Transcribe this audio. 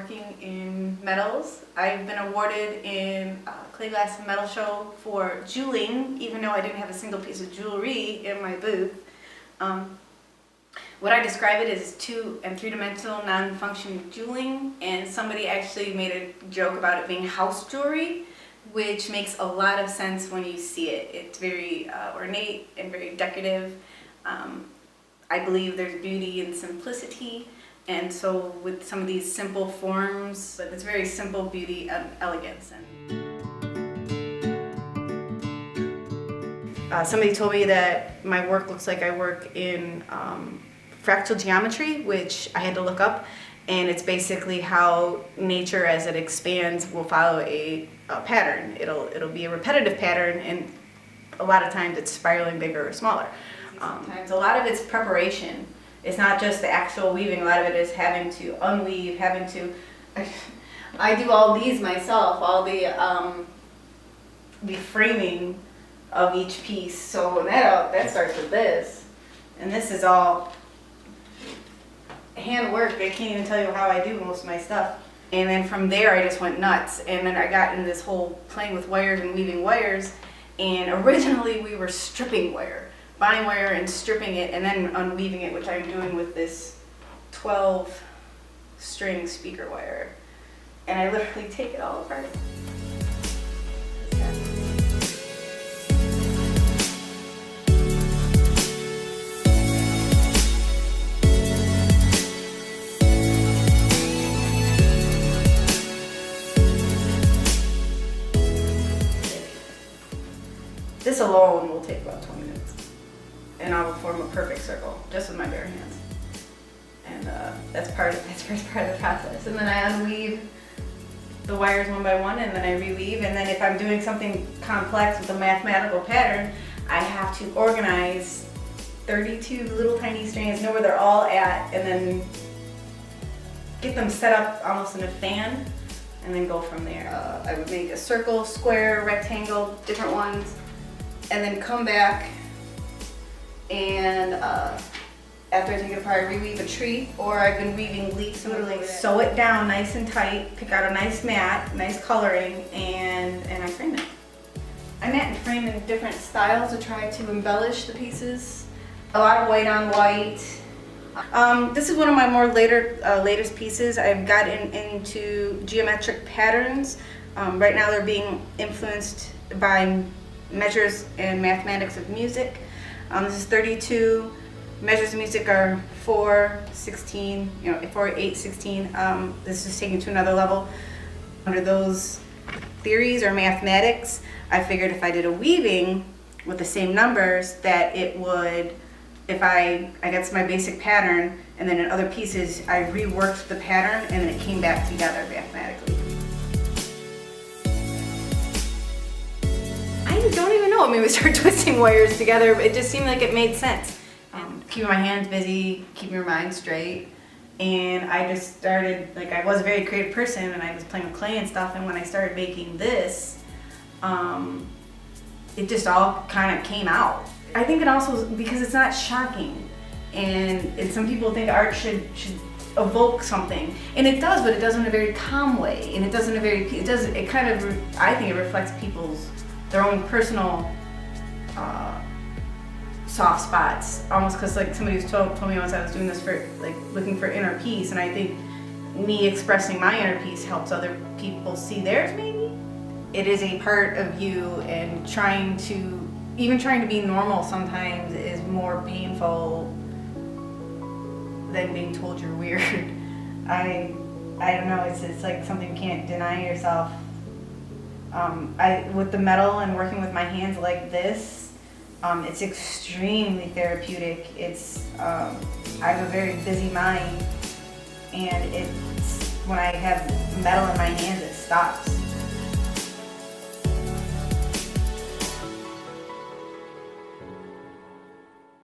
working in metals. I've been awarded in Clay Glass Metal Show for jeweling, even though I didn't have a single piece of jewelry in my booth. What I describe it as 2- and 3-dimensional non-functioning jeweling, and somebody actually made a joke about it being house jewelry, which makes a lot of sense when you see it. It's very ornate and very decorative. I believe there's beauty in simplicity, and so with some of these simple forms, but it's very simple beauty and elegance. Somebody told me that my work looks like I work in fractal geometry, which I had to look up, and it's basically how nature as it expands will follow a pattern. It'll be a repetitive pattern, and a lot of times it's spiraling bigger or smaller. Sometimes a lot of it's preparation. It's not just the actual weaving. A lot of it is having to unweave, having to. I do all these myself, all the framing of each piece. So that starts with this, and this is all handwork. I can't even tell you how I do most of my stuff. And then from there I just went nuts, and then I got into this whole playing with wires and weaving wires. And originally we were stripping wire, buying wire and stripping it and then unweaving it, which I'm doing with this 12-string speaker wire. And I literally take it all apart. This alone will take about 20 minutes, and I will form a perfect circle just with my bare hands. And that's part of the process. And then I unweave the wires one by one, and then I reweave. And then if I'm doing something complex with a mathematical pattern, I have to organize 32 little tiny strands, know where they're all at, and then get them set up almost in a fan, and then go from there. I would make a circle, square, rectangle, different ones, and then come back and after I take it apart, I reweave a tree, or I've been weaving leaves, literally sew it down nice and tight, pick out a nice mat, nice coloring, and I frame it. I mat and frame in different styles to try to embellish the pieces. A lot of white on white. This is one of my more latest pieces. I've gotten into geometric patterns. Right now they're being influenced by measures and mathematics of music. This is 32. Measures of music are 4, 16, 4, 8, 16. This is taken to another level. Under those theories or mathematics, I figured if I did a weaving with the same numbers, that it would, if I got my basic pattern, and then in other pieces, I reworked the pattern, and then it came back together mathematically. I don't even know. I mean, we started twisting wires together. It just seemed like it made sense. Keeping my hands busy, keeping your mind straight. And I just started, I was a very creative person, and I was playing with clay and stuff. And when I started making this, it just all kind of came out. I think it also, because it's not shocking. And some people think art should evoke something, and it does, but it does in a very calm way. And it does in a very, I think it reflects their own personal soft spots, almost, because somebody told me once I was doing this for looking for inner peace, and I think me expressing my inner peace helps other people see theirs. Maybe it is a part of you, and trying to be normal sometimes is more painful than being told you're weird. I don't know, it's like something you can't deny yourself. With the metal and working with my hands like this, it's extremely therapeutic. I have a very busy mind, and when I have metal in my hands, it stops.